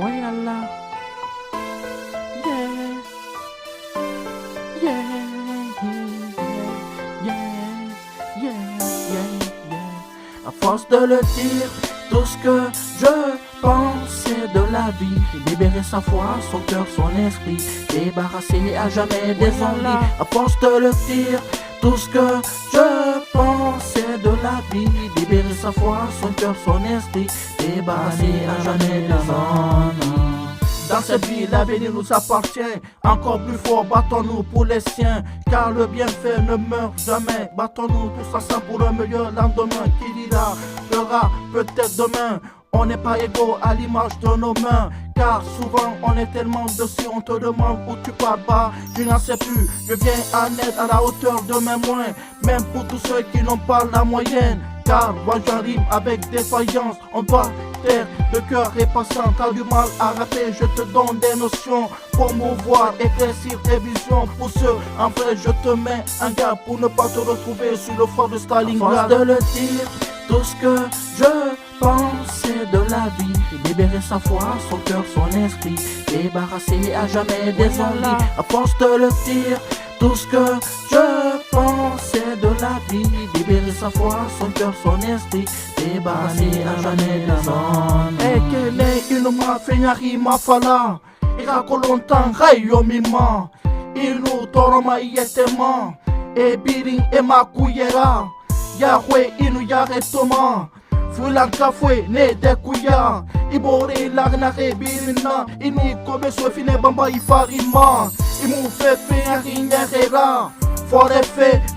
Ouais, Allah. Yeah. Yeah. Yeah. Yeah. Yeah. Yeah. À force de le dire, tout ce que je pensais de la vie, libérer sa foi, son cœur, son esprit, débarrasser à jamais des ennuis. À force de le dire, tout ce que je pensais de la vie, libérer sa foi, son cœur, son esprit, débarrasser à jamais des ennuis. Dans cette vie, l'avenir nous appartient. Encore plus fort, battons-nous pour les siens, car le bienfait ne meurt jamais. Battons-nous tous ensemble pour le meilleur lendemain. Qui dira, fera peut-être demain. On n'est pas égaux à l'image de nos mains, car souvent on est tellement dessus, on te demande où tu pars bas. Je n'en sais plus, je viens en aide à la hauteur de mes moyens, même pour tous ceux qui n'ont pas la moyenne. Car moi j'arrive avec défaillance, on doit taire de cœur et patient. T'as du mal à rapper, je te donne des notions pour mouvoir, éclaircir tes visions. Pour ceux, en vrai je te mets en garde pour ne pas te retrouver sur le fort de Stalingrad. À force de le dire, tout ce que je pensais de la vie, libérer sa foi, son cœur, son esprit, débarrasser à jamais des ennuis. À force de le dire, tout ce que je pensais de la vie, libérer sa foi, son cœur, son esprit, débarrasser à jamais des ennuis. Ekele inuma fenyari mafala, irako longtemps rayo mima, inu toroma yetema, e biring ema kuyera, Yahweh inu yaretoma. Fulanka fue ne de kuya, ibore lagnare birina, ini kobe sofine bamba ifarima, imu fefe arinyerera, fore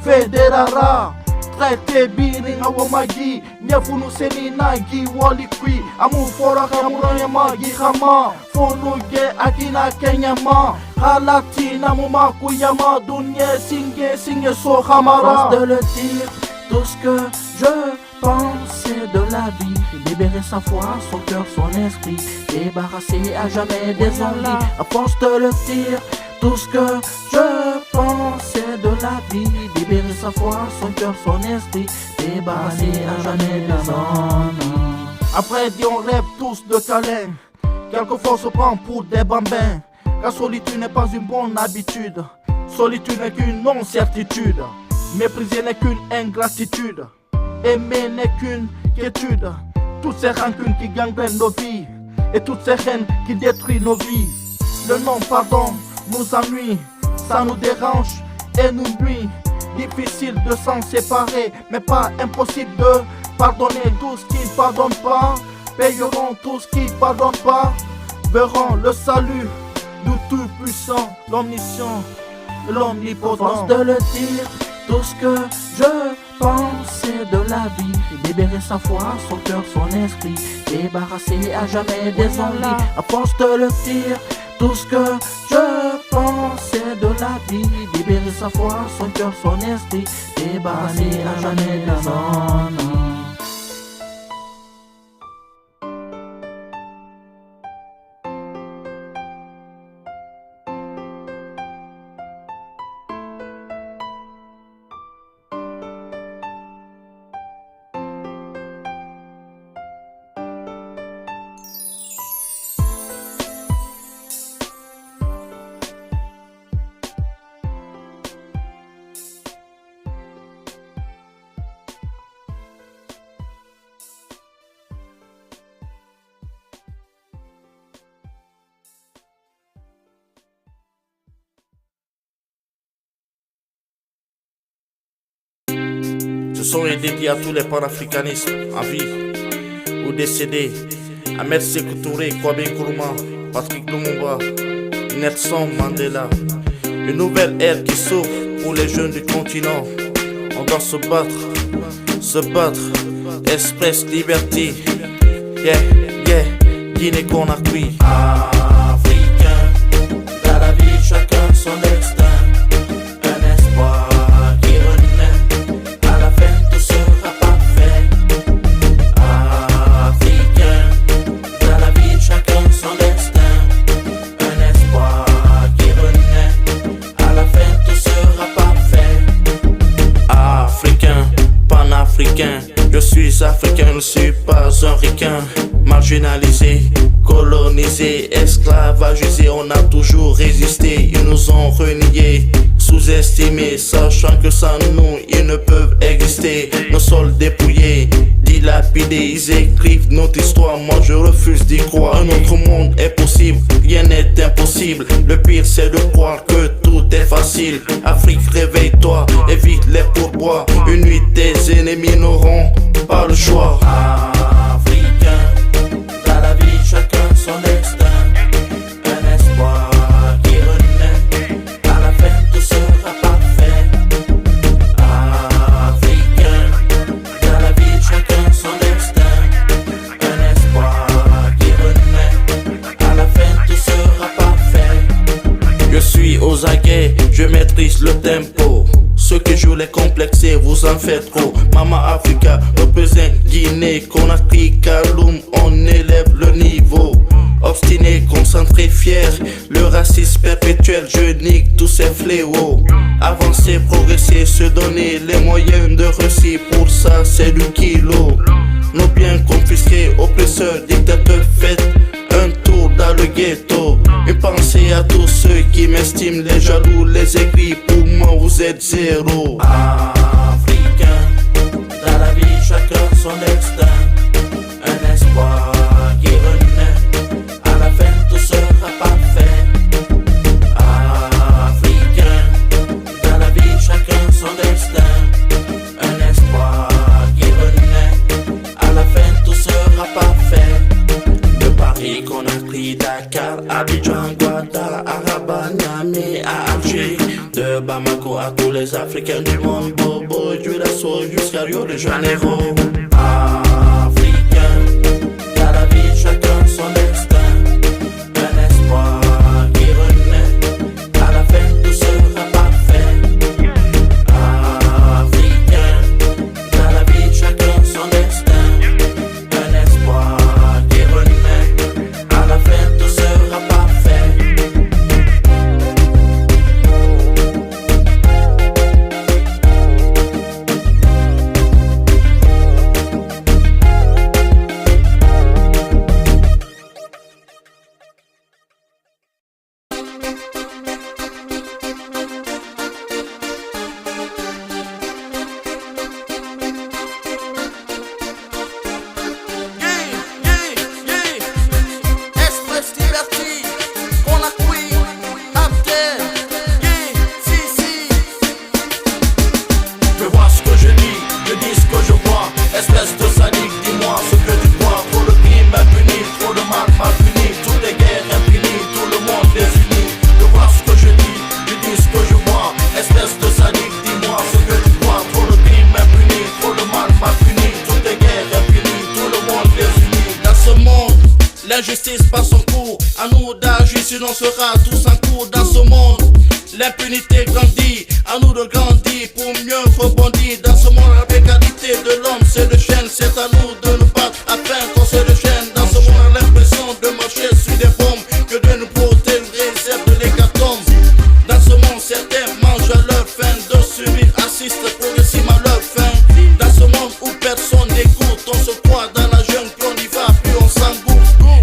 federara, traite birin awamagi, nyefunu seni nagi walikwi, amu fora kamuranya magi hama, fonu ge akina kenyama, halatina mumakuyama, dunye singe so hamara. De le dire, tout ce que je pensais de la vie, libérer sa foi, son cœur, son esprit, débarrasser à jamais des ennuis. À force de le dire, tout ce que je pensais de la vie, libérer sa foi, son cœur, son esprit, débarrasser à jamais des ennuis. Après dit on rêve tous de câlins, quelquefois on se prend pour des bambins, car solitude n'est pas une bonne habitude, solitude n'est qu'une non-certitude, mépriser n'est qu'une ingratitude, aimer n'est qu'une quiétude. Toutes ces rancunes qui gangrènent nos vies, et toutes ces haines qui détruisent nos vies. Le non-pardon nous ennuie, ça nous dérange et nous nuit. Difficile de s'en séparer, mais pas impossible de pardonner. Tous qui ne pardonnent pas payeront, tous qui ne pardonnent pas verront le salut du Tout-Puissant, l'Omniscient, l'Omnipotent. À force de le dire, tout ce que je pensais de la vie, libérer sa foi, son cœur, son esprit, débarrasser à jamais des ennuis. À force de le dire, tout ce que je pensais de la vie, libérer sa foi, son cœur, son esprit, débarrasser à jamais des ennuis. Ce son est dédié à tous les panafricanistes en vie ou décédés. Ahmed Sékou Touré, Kwame Nkrumah, Patrick Lumumba, Nelson Mandela. Une nouvelle ère qui s'ouvre pour les jeunes du continent. On doit se battre, express liberté. Yeah, yeah, Guinée-Conakry. Africain, dans la vie chacun son destin. Un espoir qui renaît, à la fin tout sera parfait. Africain, dans la vie chacun son destin. Un espoir qui renaît, à la fin tout sera parfait. Africain, panafricain, je suis africain, je ne suis pas un ricain. marginalisés, colonisés, esclavagisés, on a toujours résisté. Ils nous ont reniés, sous-estimés, sachant que sans nous, ils ne peuvent exister. Nos sols dépouillés, dilapidés, ils écrivent notre histoire. Moi je refuse d'y croire. Un autre monde est possible, rien n'est impossible. Le pire c'est de croire que tout est facile. Afrique, réveille-toi, évite les pourboires. Une nuit tes ennemis n'auront pas le choix. Africain, dans la vie chacun son destin. Un espoir qui renaît, à la fin tout sera parfait. Africain, dans la vie chacun son destin. Un espoir qui renaît, à la fin tout sera parfait. Je suis aux aguets, je maîtrise le tempo. Ceux qui jouent les complexés, vous en faites trop. Mama Africa, représente Guinée, Conakry, Kaloum, on élève le niveau. Obstiné, concentré, fier, le racisme perpétuel, je nique tous ces fléaux. Avancer, progresser, se donner les moyens de réussir, pour ça c'est du kilo. Nos biens confisqués, oppresseurs, dictateurs, faites un tour dans le ghetto. Et pensez à tous ceux qui m'estiment, les jaloux, les aigris, pour moi vous êtes zéro. Africain, dans la vie chacun son destin. Un espoir qui renaît, à la fin tout sera parfait. Africain, dans la vie chacun son destin. Un espoir qui renaît, à la fin tout sera parfait. De Paris, Conakry, Dakar, Abidjan, Guada, Araba, Niamey, à Alger. De Bamako à tous les Africains du monde, Bobo, du Lasso jusqu'à Rio de Janeiro. Africain, dans la vie chacun son destin. Un espoir qui renaît, à la fin tout sera parfait. Africain, dans la vie chacun son destin. Un espoir qui renaît, à la fin tout sera parfait. L'injustice passe son cours, à nous d'agir sinon on sera tous en cours dans ce monde. L'impunité grandit, à nous de grandir pour mieux rebondir. Dans ce monde la précarité de l'homme se déchaîne, c'est à nous de nous battre afin qu'on se déchaîne. Dans ce monde on a l'impression de marcher sur des bombes, que Dieu nous protège, réserve de l'hécatombe. Dans ce monde certains mangent à leur faim, d'autres subissent, assistent progressivement à leur faim. Dans ce monde où personne n'écoute, on se croit dans la jungle, puis on y va, puis on s'engouffre.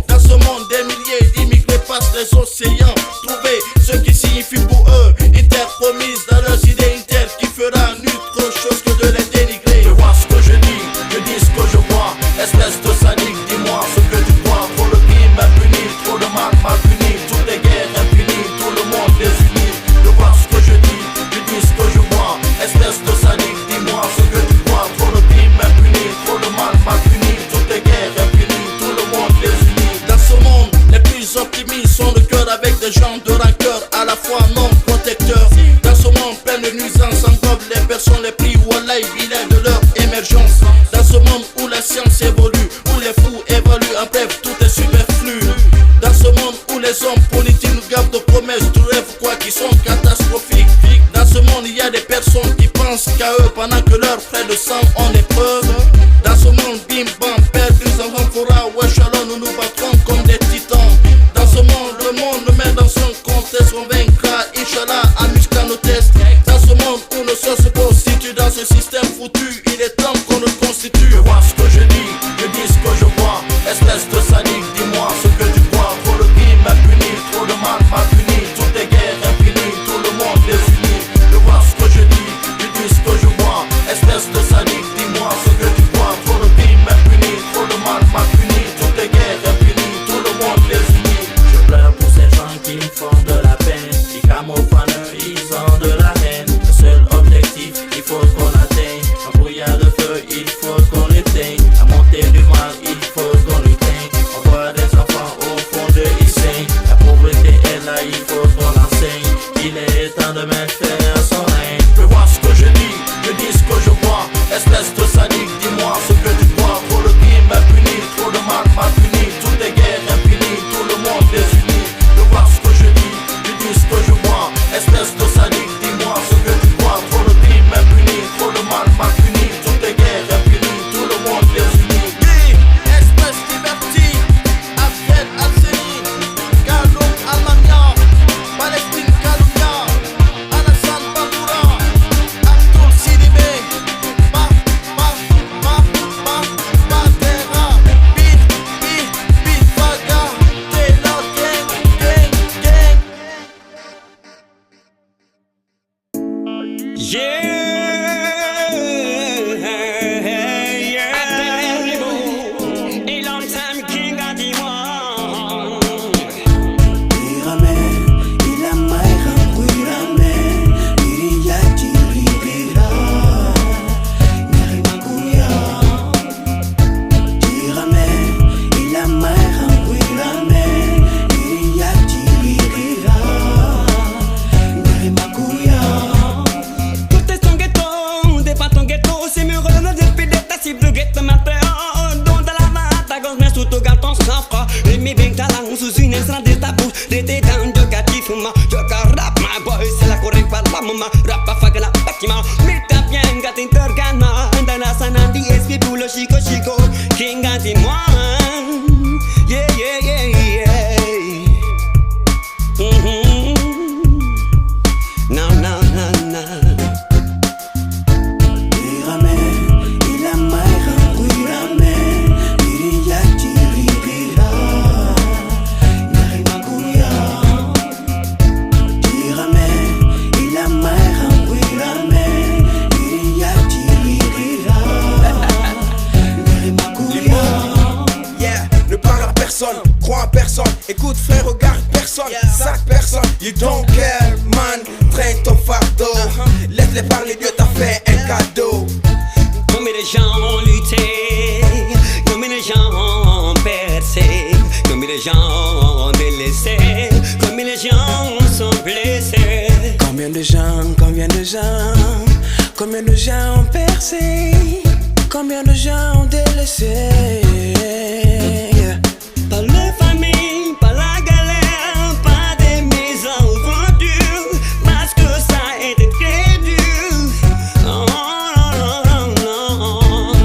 Dans ce monde des milliers d'immigrés passent les océans, trouver ce qui signifie pour eux une terre promise dans leurs idées, une terre qui fera autre chose que de les dénigrer. Je vois ce que je dis ce que je vois. Espèce de sadique, dis-moi ce que tu crois. Trop de crimes impunis, trop de mal puni. Toutes les guerres impunies, tout le monde désunis. Je vois ce que je dis ce que je vois. Espèce de sadique, dis-moi ce que tu crois. Trop de crimes impunis, trop de mal puni. Toutes les guerres impunies, tout le monde désunis. Dans ce monde, les plus optimistes sont de cœur avec des gens de rancœur, à la fois non protecteurs. Dans ce monde plein de nuisances, englobe les personnes les plus wallahi, vilains de leur émergence. Dans ce monde où la science évolue, où les fous évoluent, en bref, tout est superflu. Dans ce monde où les hommes politiques nous gardent de promesses, de rêves, quoi, qui sont catastrophiques. Dans ce monde, il y a des personnes qui pensent qu'à eux pendant que leurs frères de sang ont des preuves. Dans ce monde, bim bam, perdus en renfora, wesh alors nous nous battrons comme des titans. Dans ce monde, le monde nous met dans un contexte, on vaincra, Inch'Allah, en musclant nos tests. Dans ce monde où nos sœurs se constituent dans ce système foutu, il est temps qu'on le constitue. Je vois ce que que je dis ce que je vois. Espèce de sadique, dis-moi ce que tu crois. Trop de crime m'a puni, trop de mal m'a puni. Toutes les guerres infinies, tout le monde les unit. Je vois ce que je dis ce que je vois. Espèce de sadique, dis-moi ce que tu crois. Trop de crime m'a puni, trop de mal m'a puni. Toutes les guerres infinies, tout le monde les unit. Je pleure pour ces gens qui me font de la peine, qui camouflent, ils ont de la haine. Le seul objectif, il faut qu'on atteigne. Un brouillard de feu, il faut qu'on l'éteigne. La montée du mal, il faut qu'on l'éteigne. On voit des enfants au fond de Hissène. La pauvreté est là, il faut qu'on l'enseigne. Il est temps de mettre fin à son règne. Je vois ce que je dis ce que je vois. Espèce de sadique, dis-moi ce que tu crois. Trop de crime m'a puni, trop de mal m'a puni. Toutes les guerres infinies, tout le monde les unit. Je vois ce que je dis ce que je vois. Espèce de sadique, dis-moi ce que tu crois. Trop de crime m'a puni, trop de mal m'a puni. Toutes les guerres infinies, tout le monde les unit. Espèce liberty, Abdel Al-Seni, Kaloum Al-Mania, Palestine Kalounia, Alassane Baboura, Abdul Sidibé, Terra, Beat Vaga, Taylor Gang. A long time king of the one. Tout est ton ghetto, des pas ton ghetto, c'est mieux de depuis des tassifs de ghetto maintenant. Dans la mat, ta gosse, mais sous ton gâteau, sans froid. Et mes bien talents sous une instant de ta bouche. L'été dans le catif, je rap, ma boy, c'est la correcte par la maman. Rap à fagala, bâtiment. Mais t'as bien gâté intergana. Dans la sana, DSP pour le chico chico. King a dit moi. Yeah, yeah, yeah, yeah. No, no, no, no. Yeah, ne parle à personne, crois à personne. Écoute frère, regarde personne, sac personne. You don't care man, traîne ton fardeau. Laisse-les parler, Dieu t'a fait un cadeau. Combien de gens ont lutté, combien de gens ont percé, combien de gens ont délaissé, combien de gens sont blessés. Combien de gens, combien de gens, combien de gens ont percé, combien de gens ont délaissé. Pas la famille, pas la galère, pas des maisons vendues, parce que ça a été très dur. Oh, non, non, non.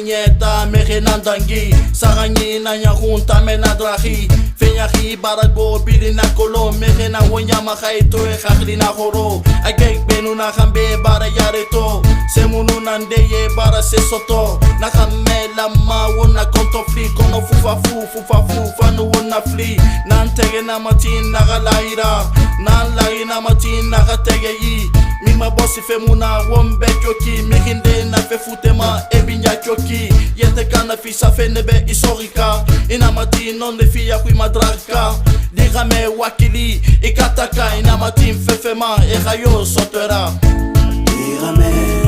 Nieta merenandangi Sarangyi na nyahunta menadrahi Fenyahi barago bili na kolo Merena wonyama khaito e khakli na horo Agek benu na khambe bara yareto Semunu nandeye bara se soto Na khamela ma wona kontofli Kono fufafu fanu wona fli Nantege na matin na galaira Nan lai na matin na gatege yi Mima bossi femuna wombe kyoki Mihinde na fe futema ebinya kyoki Yete kana fisa fe nebe isorika Inamati non le fia kui madraka Digame wakili ikataka Inamati mfefema erayo sotera Digame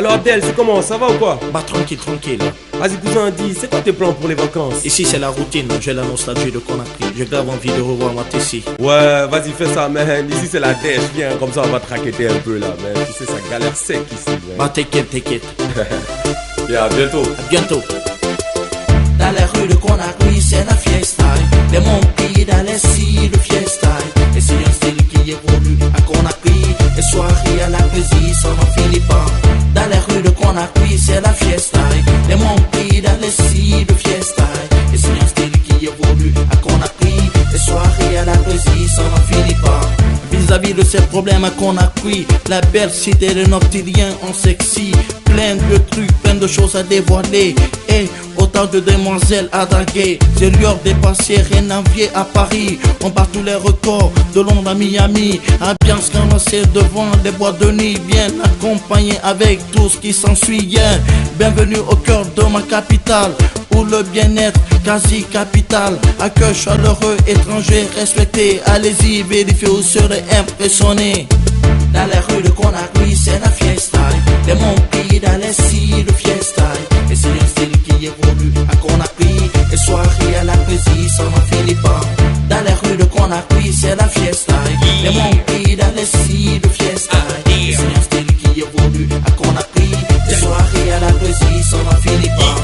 Alors Abdel, c'est comment? Ça va ou quoi? Bah tranquille, tranquille. Vas-y cousin, dis, c'est quoi tes plans pour les vacances? Ici c'est la routine, j'ai la nostalgie de Conakry. J'ai grave envie de revoir ma Tessie. Ouais, vas-y fais ça man, ici c'est la dèche, viens, comme ça on va te raqueter un peu là, man. Tu sais, ça galère sec ici, man. Bah t'inquiète, t'inquiète. Et à bientôt. À bientôt. Dans les rues de Conakry, c'est la fiesta. Les monkeys dans les cils de fiesta. Et c'est un style qui évolue à Conakry. Les soirées à la poésie, ça n'en finit pas. Dans les rues de Conakry, c'est la fiesta. Les monkeys dans les cils de fiesta. Et c'est un style qui évolue à Conakry. Les soirées à la poésie, ça n'en finit pas. Vis-à-vis de ces problèmes à Conakry, la belle cité de nocturiens en sexy. Plein de trucs, plein de choses à dévoiler. Et autant de demoiselles à draguer. C'est l'heure des passés, rien à envier à Paris. On bat tous les records de Londres à Miami. Ambiance ramassée devant les boîtes de nuit. Bien accompagné avec tout ce qui s'ensuit. Yeah. Bienvenue au cœur de ma capitale, où le bien-être quasi capital. Accueil chaleureux, étranger, respecté. Allez-y, vérifiez, vous serez impressionné. Dans les rues de Conakry, c'est la fiesta. Les monkeys dans les cils de fiesta. Et c'est un style qui évolue à Conakry. Et soirées à la poésie, ça n'en finit pas. Dans les rues de Conakry, c'est la fiesta. Les monkeys dans les cils de fiesta. Et c'est un style qui évolue à Conakry. Et soirées à la poésie, ça n'en finit pas.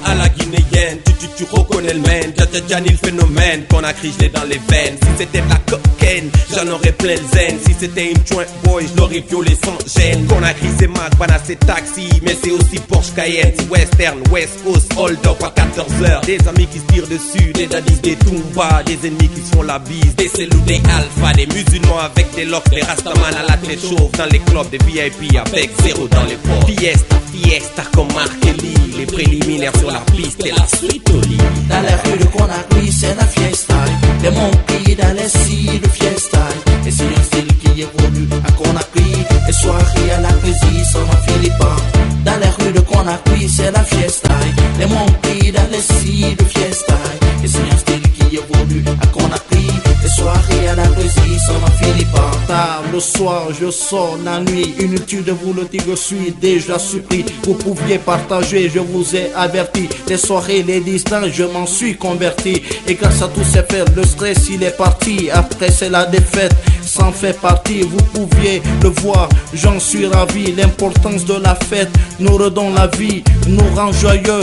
À la guinéenne, tu reconnais le man. Gianni le phénomène, Conakry je l'ai dans les veines. Si c'était de la cocaine, j'en aurais plein le zen. Si c'était une joint boy, je l'aurais violé sans gêne. Conakry c'est Mac, Bana c'est taxi, mais c'est aussi Porsche Cayenne. C'est Western, West Coast, hold up à 14h. Des amis qui se tirent dessus, des daddies, des Toomba. Des ennemis qui se font la bise, des cellous, des alpha. Des musulmans avec des locks, des rastaman à la clé chauve. Dans les clubs, des VIP avec zéro dans les ports. Fiesta, fiesta comme Mark Kelly. Les préliminaires sur la piste et la suite au lit. Dans les rues de Conakry, c'est la fiesta. Les monkeys dans les cils de fiesta. Et c'est un style qui évolue à Conakry. Les soirées à la poésie, ça n'en finit pas. Dans les rues de Conakry, c'est la fiesta. Les monkeys dans les cils de fiesta. Et c'est un style qui évolue à Conakry. Les soirées à la poésie, ça n'en finit pas. Tard le soir, je sors la nuit. Inutile de vous le dire, je suis déjà surpris. Vous pouviez partager, je vous ai averti. Les soirées, les distances, je m'en suis converti. Et grâce à tous ces faits, le stress il est parti. Après c'est la défaite, ça en fait partie. Vous pouviez le voir, j'en suis ravi. L'importance de la fête nous redonne la vie, nous rend joyeux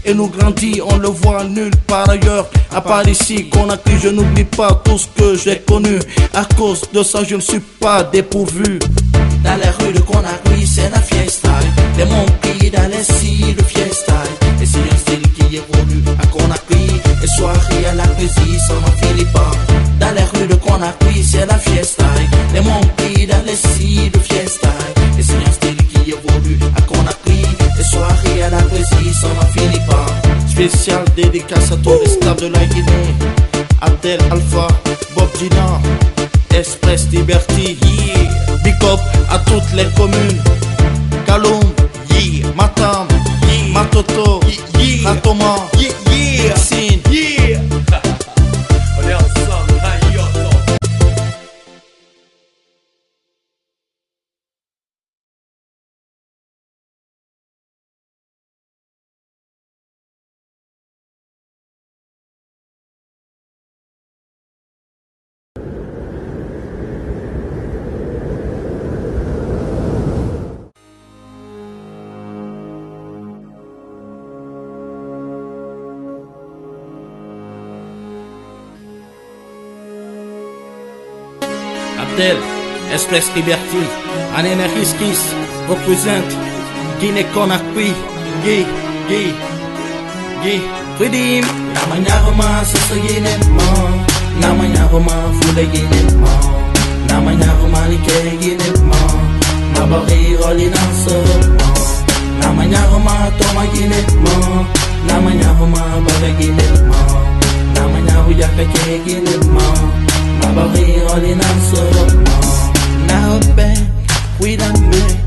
et nous grandit, on le voit nulle part ailleurs. À part ici, Conakry, je n'oublie pas tout ce que j'ai connu. À cause de ça, je ne suis pas dépourvu. Dans les rues de Conakry, c'est la fiesta. Les monkeys dans les cils de fiesta. Et c'est un style qui évolue à Conakry. Et soirées à la poésie, ça n'en finit pas. Dans les rues de Conakry, c'est la fiesta. Les monkeys dans les cils de fiesta. Et c'est un style qui évolue à Conakry. Et soirées à la poésie, ça n'en finit pas. Spécial dédicace à tous les stars de la Guinée. Abdel Alpha, Bob Dina, Express Liberty, yeah. Big up à toutes les communes. Kaloum, yeah. Matam, yeah. Matoto, yeah. Ratoma, yeah. Sin, yeah. On est ensemble, Abdel, Express Liberty, Anene Riskis, represent Guinée Conakry, Guy, Freedom. Namanyaroma, Sister Guinée, Namanyaroma, Foule Guinée, Namanyaroma, Like Guinée, Mabari, Rolinance, Namanyaroma, Toma Guinée, Namanyaroma, Baba Guinée, Namanyaru Yakake Guinée, Mabari, Rolinance, Narobe, we don't make,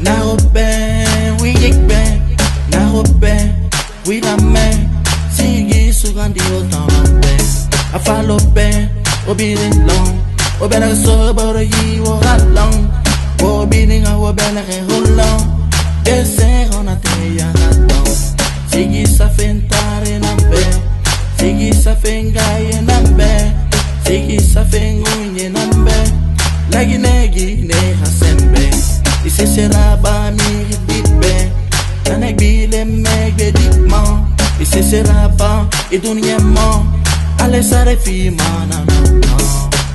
Narobe, we get back, Narobe, we don't make, Sigi Sugandi Otambe, Afalobe, Obidin Long, Obena Soba, you are long, Obidin, our Bella, hold long. Serona te yaradão. Sigi sa fentare nambe. Sigi sa fengaye nambe. Sigi sa fengunye nambe. Lagi negi ne hasembe. Isi seraba mi ditbe. Tanek bile megbe ditman. Isi seraba iduniemman. Ale sare fi mana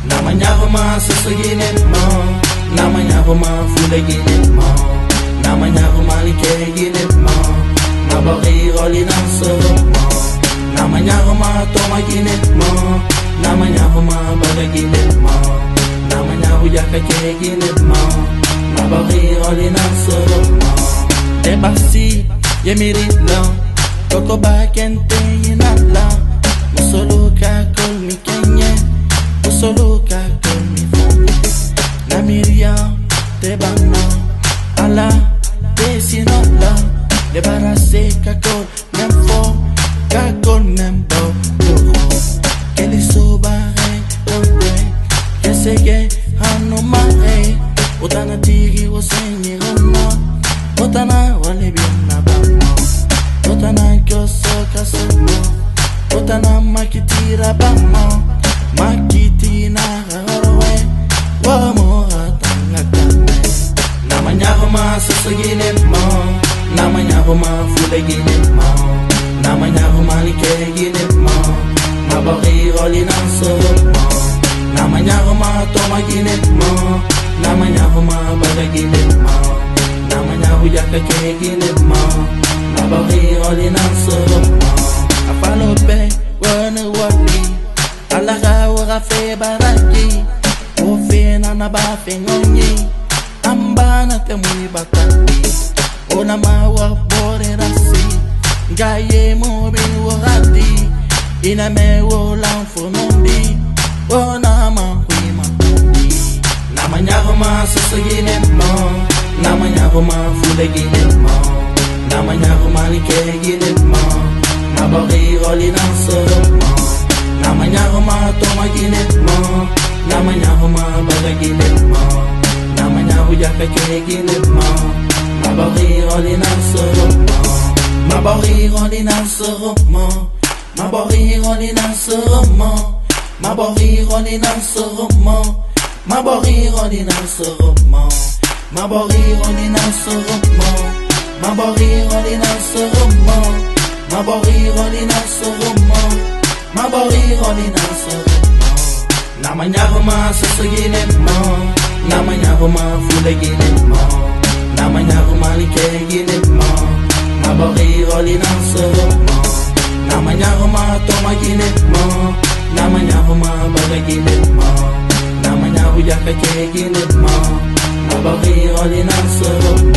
namanya homa seseginetman. Namanya homa fuleginetman. Namanya homa likeginetman. Mabari rolinanserman. Namanya homa tomaginetman. Namanya homa balaginetman. Namanya huyakakeginetman. Mabari rolinanserman. Debasi yemiritlan. Koko bakente yinatlan. Musoluka kol mi kenye. Musoluka kol mi fonye. Namiria te bana. Ala te sinola. Debarase kakol memfo. Kakol membo duro. Keli sobare kondwe. Kesege hano mare. Otana tiri wosenye rona. Otana wale biena bama. Otana kyoso kasemo. Otana makitira bama. Makitina harwe. Wamo atanga kame. Namanya homa seseginetman. Namanya homa fuleginetman. Namanya homa likeginetman. Mabari rolinanserman. Namanya homa tomaginetman. Namanya homa balaginetman. Namanya huyakakeginetman. Mabari rolinanserman. Afalope wane wali. Alaga warafe baraki. Ofe na bafe ngonyi. Ambana te mui bataki. Ona mawa bore rasi. Gaye mo bin warati. Ina me wo lanfonondi. Ona ma hui makundi. Namanya homa seseginetman. Namanya homa fuleginetman. Namanya homa likeginetman. Mabari rolinanserman. Namanya homa tomaginetman. Namanya homa balaginetman. Namanya huyakakeginetman. Mabari rolinanserman. Mabari rolinanserman. Mabari rolinanserman. Mabari rolinanserman. Mabari rolinanserman. Mabari rolinanserman. Mabari rolinanserman. Mabari rolinanserman. Mabari rolinanserman. Namanya homa seseginetman. Namanya homa fuleginetman. Namanya homa likeginetman. Mabari rolinanserman. Namanya homa tomaginetman. Namanya homa balaginetman. Namanya huyakakeginetman. Mabari rolinanserman.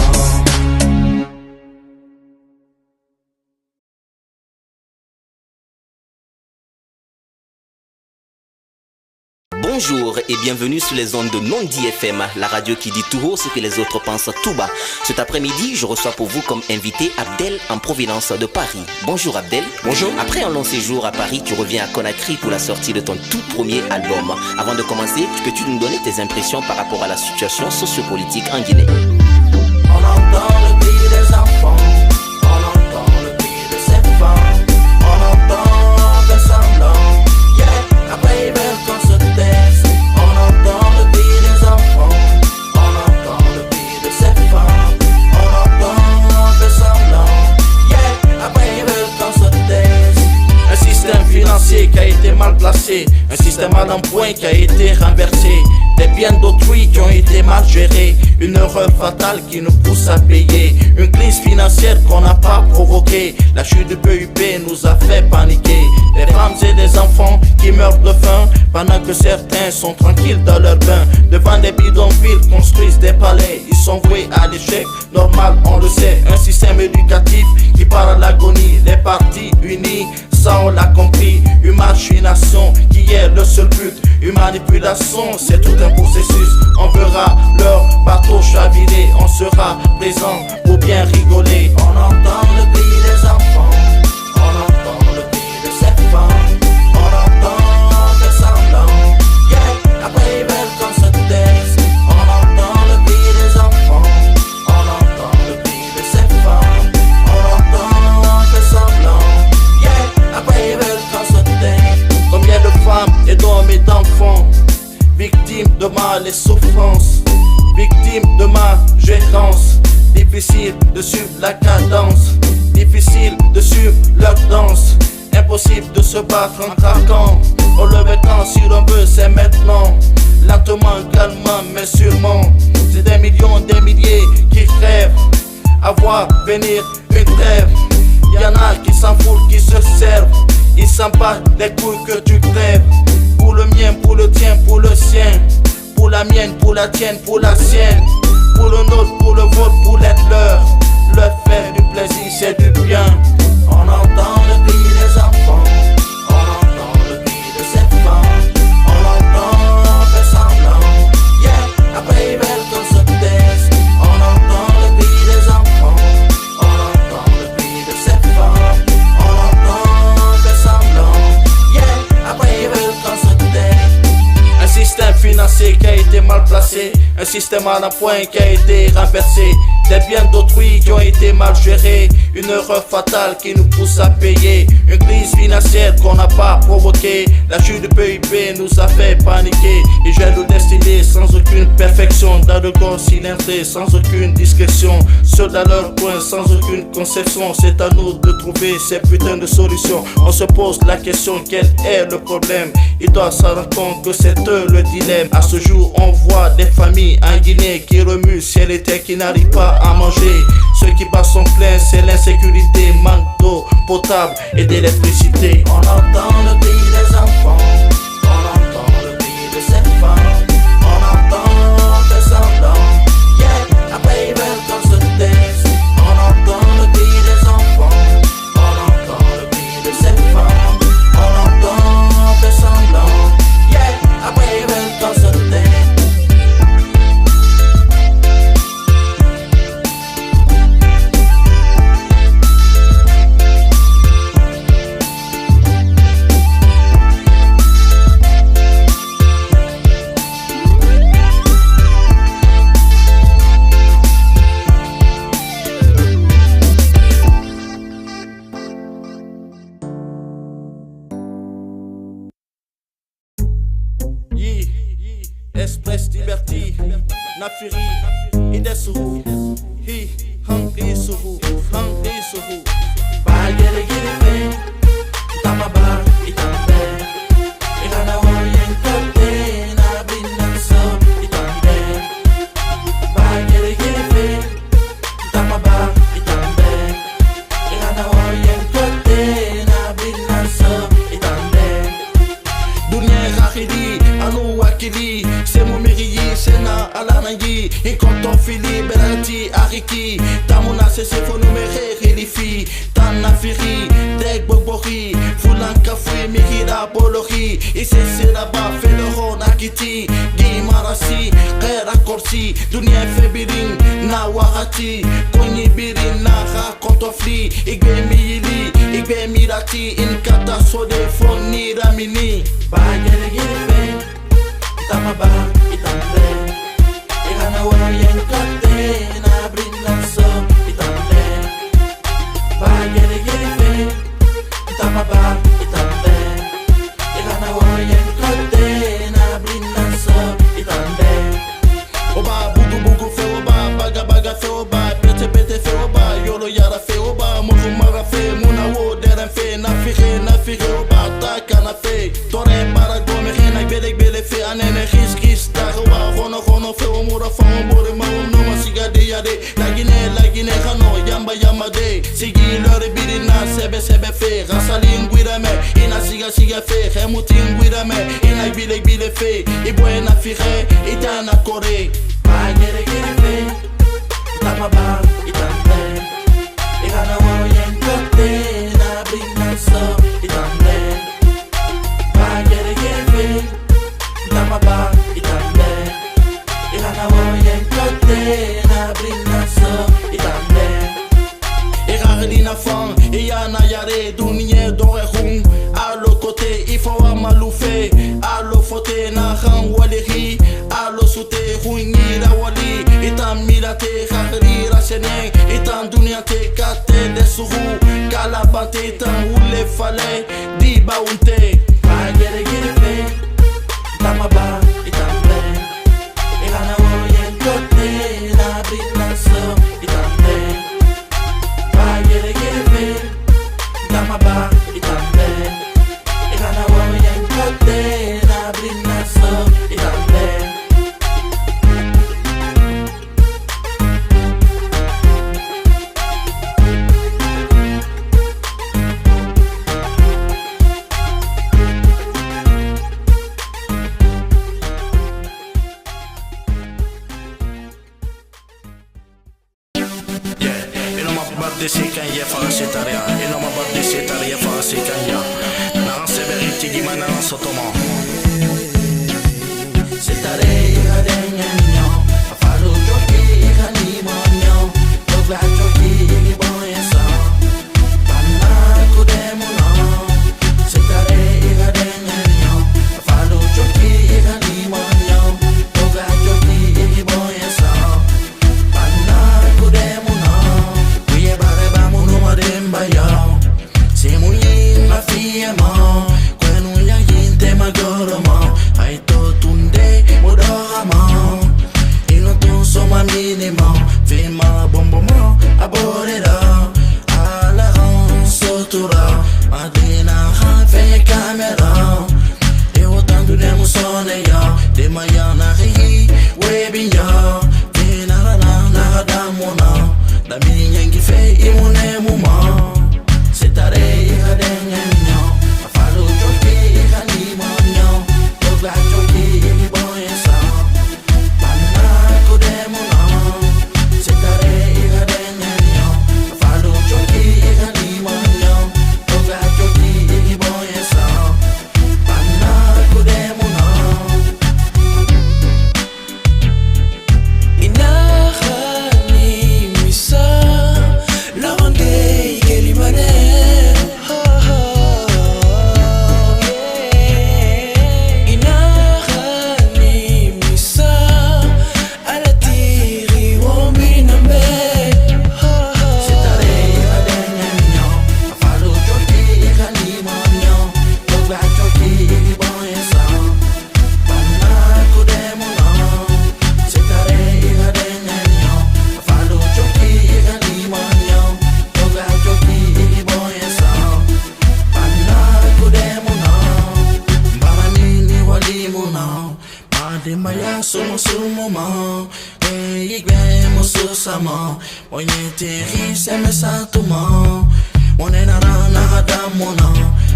Bonjour et bienvenue sur les ondes de Non-Dit FM, la radio qui dit tout haut ce que les autres pensent tout bas. Cet après-midi, je reçois pour vous comme invité Abdel en provenance de Paris. Bonjour Abdel. Bonjour. Après un long séjour à Paris, tu reviens à Conakry pour la sortie de ton tout premier album. Avant de commencer, peux-tu nous donner tes impressions par rapport à la situation sociopolitique en Guinée? On entend le cri des enfants. On entend le cri de ces femmes. On entend des semblants. Yeah, après ils veulent qu'on se taise. On entend le cri des enfants. On entend le cri de ces femmes. On entend des semblants. Yeah, après ils veulent qu'on se taise. Un système financier qui a été mal placé, un système à l'emploi qui a été renversé, des biens d'autrui qui ont été mal gérés, une erreur fatale qui nous pousse à payer, une crise financière qu'on n'a pas provoquée, la chute du PUP nous a fait paniquer, des femmes et des enfants qui meurent de faim, pendant que certains sont tranquilles dans leur bain, devant des bidonvilles construisent des palais, ils sont voués à l'échec, normal on le sait, un système éducatif qui part à l'agonie, les partis unis, ça on l'a compris, une machination qui est le seul but, une manipulation, c'est tout un processus, on verra leur bateau chavirer, on sera présent pour bien rigoler. On entend le cri des enfants, on entend le cri de cette femme, on entend des semblants, yeah, après ils veulent qu'on se taise. On entend le cri des enfants, on entend le cri de vois les souffrances, victime de ma gérance. Difficile de suivre la cadence, difficile de suivre leur danse. Impossible de se battre en craquant. On le quand si l'on veut, c'est maintenant. Lentement, calmement, mais sûrement. C'est des millions, des milliers qui rêvent à voir venir une trêve. Y'en a qui s'en foutent, qui se servent. Ils s'en battent les couilles que tu crèves. Pour le mien, pour le tien, pour le sien. Pour la mienne, pour la tienne, pour la sienne. Pour le nôtre, pour le vôtre, pour l'être leur. Leur faire du plaisir, c'est du bien. On entend le cri des enfants. On entend le cri de cette femme. On l'entend, on fait semblant. Yeah, après ils veulent qu'on se taise. On entend le cri des enfants. On entend le cri de cette femme. On l'entend, on fait semblant. Yeah, après ils veulent qu'on se taise. Un système financier qui a été mal placé. Un système à la pointe qui a été renversé. Des biens d'autrui qui ont été mal gérés. Une erreur fatale qui nous pousse à payer. Une crise financière qu'on n'a pas provoquée. La chute du PIB nous a fait paniquer. Ils gèrent le destiné sans aucune perfection. Dans le corps cylindré sans aucune discrétion. Seuls dans leur coin sans aucune conception. C'est à nous de trouver ces putains de solutions. On se pose la question, quel est le problème? Ils doivent s'en rendre compte que c'est eux le dilemme. À ce jour on voit des familles en Guinée qui remuent ciel et terre, qui n'arrivent pas à manger. Ceux qui battent son plein, c'est l'insécurité, manque d'eau potable et d'électricité. On entend le cri des enfants. On entend le cri de cette femme. On entend, on fait semblant. Yeah, après ils veulent qu'on se taise. On entend le cri des enfants. On entend le cri de cette femme. On entend, on fait semblant. Yeah, après ils veulent qu'on se taise. Express Liberty, Nafiri, Idesuru, Hi, Hungry Suru, Hungry Suru. Bagere Girife, Tamaba, Itambe, Irana Warrior Kote, Nabina So, Itambe. Bagere Girife, Tamaba, Itambe, Irana Warrior Kote, Nabina So, Itambe. Dunia Rahidi, Anu Wakili. C'est mon mérier, c'est na alanangi. Et quand on finit, Belanti, Ariki. Tamona, c'est faux numéré, Relifi. Tanafiri, Deg Bobori. Foulan Kafoui, Mirida, Bolori. Et c'est là-bas, fait le ron, Akiti. Guimarasi, Kera Korsi. Dunia Febirin, Nawarati. Konyi Birin, Nara, Kontofli. Igbe Mili, Igbe Mirati. Inkata Sode, Foni, Ramini. Bagere Girife. Tamaba, Itambe, Irana Warrior Kote, Nabina So, Itambe. Bagere Girife, Tamaba, Itambe, Irana Warrior Kote, Nabina So, Itambe. Oba, bugu bugu fe oba, baga baga fe oba, pete pete fe oba, yolo yara fe oba, mofu mara fe, muna wo deren fe, nafire oba, takana fe, tore bara gome hena gbele fe, anene gis tagewa, gono fe omura fa omure ma no masiga de yade, la Guinée gano, yamba de, sigi lore birina sebe fe, rasalin guirame, ina siga fe, hemutin guirame, ina bile fe, ibuena fire, itana kore. Bagere Girife, Tamaba, Itambe, Irana Warrior Kote, Nabina So, Itambe. Bagere Girife, Tamaba, Itambe, Irana Warrior Kote, Nabina So, Itambe. Irarina Fan, Iyana Yare, Dunie Dorehung, Allo Kote, Ifo Amaloufe, Allo Fote, Nahan Waleri, Allo Soute, Ruinira Wali, Itam Milate, Khari Racheneng, Itam Duniate, Kate de Sourou, Kalabante, Itam Oule Fale, Diba Unte, Bagere Girife, Tamaba, Itambe, sekan ye fara setaria ino mabade setaria fara sekan ya na severi tigi mana sotomo setare adenyo afalo joki hani monyo togla joki boyesa bana kudemuno setare adenyo afalo joki hani monyo togla joki boyesa bana kudemuno kuye bare ba munu mademba yo semuyi mafia mo kwenu ya yinte magoro mo aito tunde modorama ino tunso ma minimo fima bombo mo aborera ala sotura madina hafe camera e otandu de musone ya de mayana hi webi ya fina na damona da minha ngi fe imune muma setare adenyo afalo joki hani monyo togla joki boyesa bana kudemuno setare adenyo afalo joki hani monyo togla joki boyesa bana kudemuno inahani misa laonde gelimane inahani misa alatiri wominambe setare adenyo afalo joki hani monyo togla joki boyesa bana kudemuno setare adenyo afalo joki hani monyo togla joki boyesa bana kudemuno baranini walimuno madima ya sumo mo igbe mususamo onyeteri seme satumo monenara na adamuno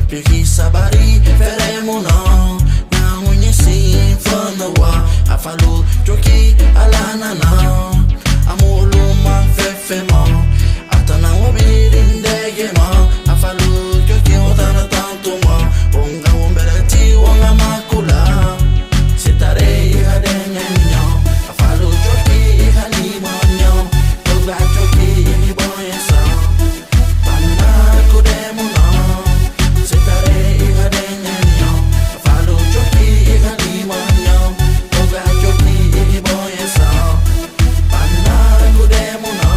piri sabari feremuno na onyesi fonowa afalo joki alanana amuluma fefemo atana wobirindegemo afalo joki otana tantumo onga womberati wonga makula setare adenyo afalo joki hani monyo togla joki boyesa bana kudemuno setare adenyo afalo joki hani monyo togla joki boyesa bana kudemuno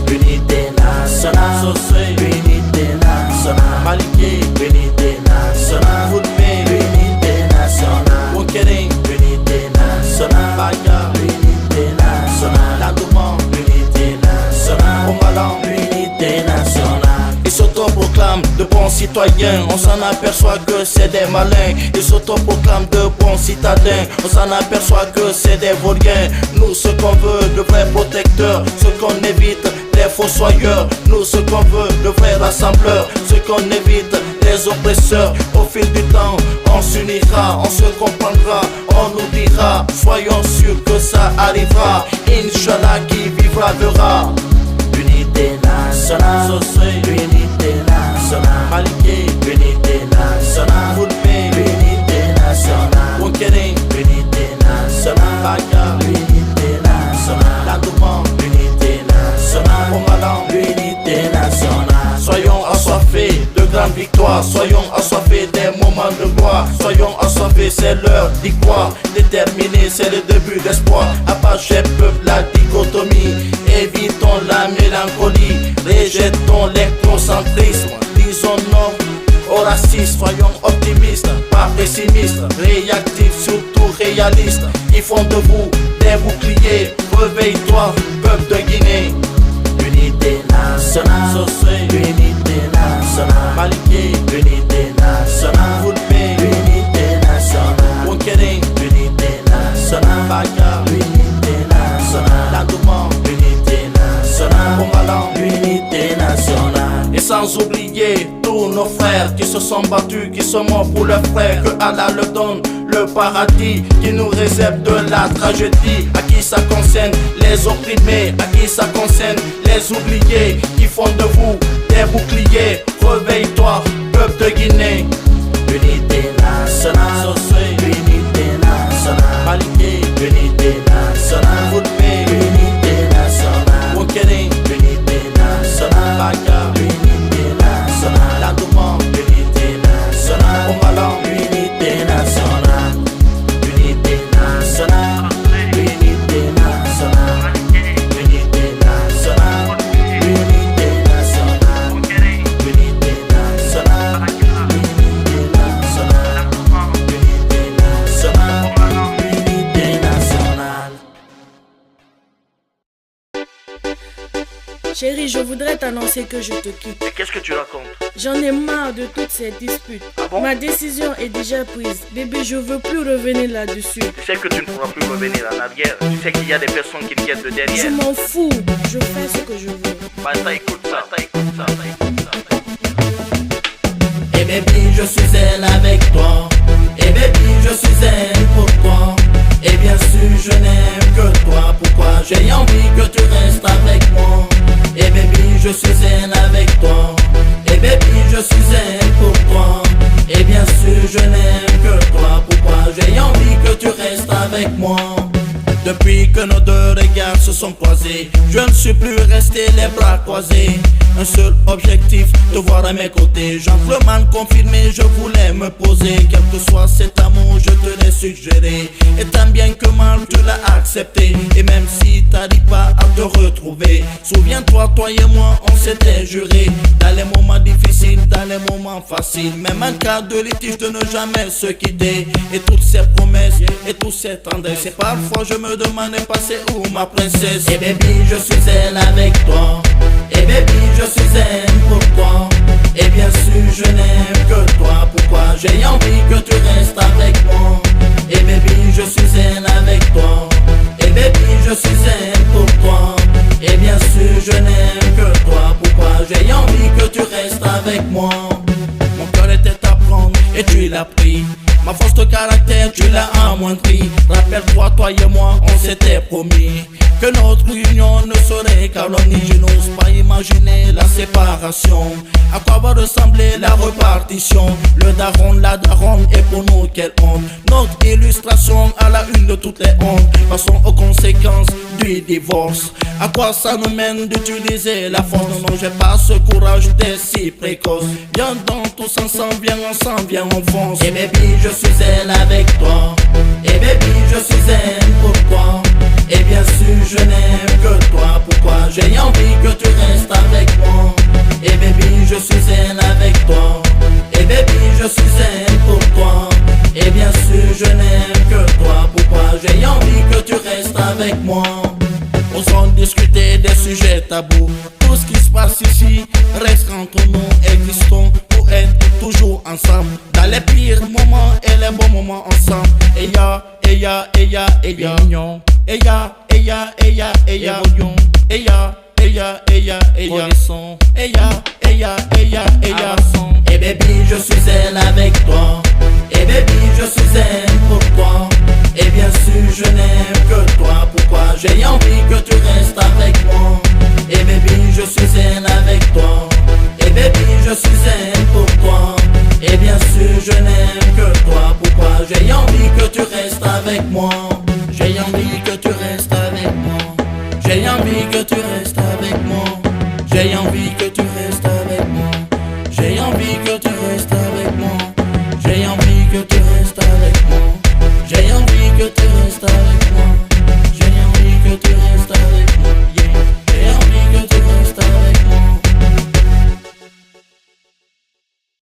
Unité nationale, unité nationale, Maliki, unité nationale, Foudme, unité nationale, Wokering, unité nationale, Baga, unité nationale, Landouma, unité nationale, Omalan, unité nationale. Ils s'autoproclament de bons citoyens, on s'en aperçoit que c'est des malins. Ils s'autoproclament de bons citadins, on s'en aperçoit que c'est des vauriens. Nous ce qu'on veut, de vrais protecteurs, ce qu'on évite, les fossoyeurs. Nous ce qu'on veut, de vrais rassembleurs, ce qu'on évite, les oppresseurs. Au fil du temps, on s'unira, on se comprendra, on oubliera. Soyons sûrs que ça arrivera, Inch'Allah qui vivra verra. Unité nationale, unité nationale, Maliki, unité nationale, Foudme, unité nationale, Wokering, unité nationale, Baga, unité nationale, Landouma, unité nationale, Omalan, unité nationale. Soyons assoiffés de grandes victoires, soyons assoiffés des moments de gloire, soyons assoiffés, c'est l'heure d'y croire. Déterminés, c'est le début d'espoir. Apache peuple, la dichotomie, évitons la mélancolie, rejetons l'ethnocentrisme, disons non au racisme, soyons optimistes, pas pessimistes, réactifs, surtout réalistes. Ils font de vous des boucliers, réveille-toi, peuple de Guinée. Unité nationale, unité nationale, Maliki, unité nationale, Foudme, unité nationale. prier tous nos frères qui se sont battus, qui sont morts pour leurs frères. Que Allah leur donne le paradis, qui nous réserve de la tragédie. À qui ça concerne les opprimés, à qui ça concerne les oubliés, qui font de vous des boucliers. Réveille-toi, peuple de Guinée. Unité nationale, unité nationale, unité nationale, unité nationale, unité nationale, unité nationale, la demande, unité nationale, au malin, unité nationale, unité nationale, unité nationale, unité nationale, unité nationale, unité nationale. Chérie, je voudrais t'annoncer que je te quitte. Et qu'est-ce que tu racontes? J'en ai marre de toutes ces disputes. Ah bon? Ma décision est déjà prise. Bébé, je veux plus revenir là-dessus. Tu sais que tu ne pourras plus revenir en arrière. Tu sais qu'il y a des personnes qui te guettent de derrière. Je m'en fous. Je fais ce que je veux. Bah écoute ça, écoute ça. Et baby, je suis zen avec toi. Et baby, je suis zen pour toi. Et bien sûr, je n'aime que toi. Pourquoi j'ai envie que tu restes avec moi. Et baby, je suis zen avec toi. Et baby, je suis zen pour toi. Et bien sûr, je n'aime que toi. Pourquoi j'ai envie que tu restes avec moi. Depuis que nos deux regards se sont croisés, je ne suis plus resté les bras croisés. Un seul objectif, te voir à mes côtés. Gentleman confirmé, je voulais me poser. Quel que soit cet amour, je te l'ai suggéré. Et tant bien que mal, tu l'as accepté. Et même si t'arrives pas à te retrouver, souviens-toi, toi et moi, on s'était juré. Dans les moments difficiles, dans les moments faciles, même en cas de litige, de ne jamais se quitter. Et toutes ces promesses, et tous ces tendresses. Et parfois je me demandais passer où ma princesse. Et baby, je suis zen avec toi. Et baby, je suis zen pour toi. Et bien sûr, je n'aime que toi. Pourquoi j'ai envie que tu restes avec moi. Et baby, je suis zen avec toi. Et baby, je suis zen pour toi. Et bien sûr, je n'aime que toi. Pourquoi j'ai envie que tu restes avec moi. Mon cœur était à prendre et tu l'as pris. Ma force de caractère, tu l'as amoindri. Rappelle-toi, toi et moi, on s'était promis que notre union ne serait calomnie. Je n'ose pas imaginer la séparation. À quoi va ressembler la repartition. Le daron, la daronne, et pour nous quelle honte. Notre illustration à la une de toutes les hontes. Passons aux conséquences du divorce. À quoi ça nous mène d'utiliser la force. Non, j'ai pas ce courage d'être si précoce. Viens donc tous ensemble, viens on fonce. Et baby, je suis zen avec toi. Et baby, je suis zen pour toi. Et bien sûr, je n'aime que toi. Pourquoi j'ai envie que tu restes avec moi. Et baby, je suis zen avec toi. Et baby, je suis zen pour toi. Et bien sûr, je n'aime que toi. Pourquoi j'ai envie que tu restes avec moi. Osons discuter des sujets tabous. Tout ce qui se passe ici reste entre nous. Existons pour être toujours ensemble. Dans les pires moments et les bons moments ensemble. Et ya, et ya, et ya, et ya. Et ya, et ya, et ya, et ya. Et ya, et ya, et ya, et ya. Et ya, et ya, et ya, et ya. Et baby, je suis zen avec toi. Et baby, je suis zen pour toi. Et bien sûr, je n'aime que toi. Pourquoi j'ai envie que tu restes avec moi. Et baby, je suis zen avec toi. Et baby, je suis zen pour toi. Et bien sûr, je n'aime que toi. Pourquoi j'ai envie que tu restes avec moi. J'ai envie que tu restes avec moi. J'ai envie que tu restes avec moi. J'ai envie que tu restes avec moi. J'ai envie que tu restes avec moi.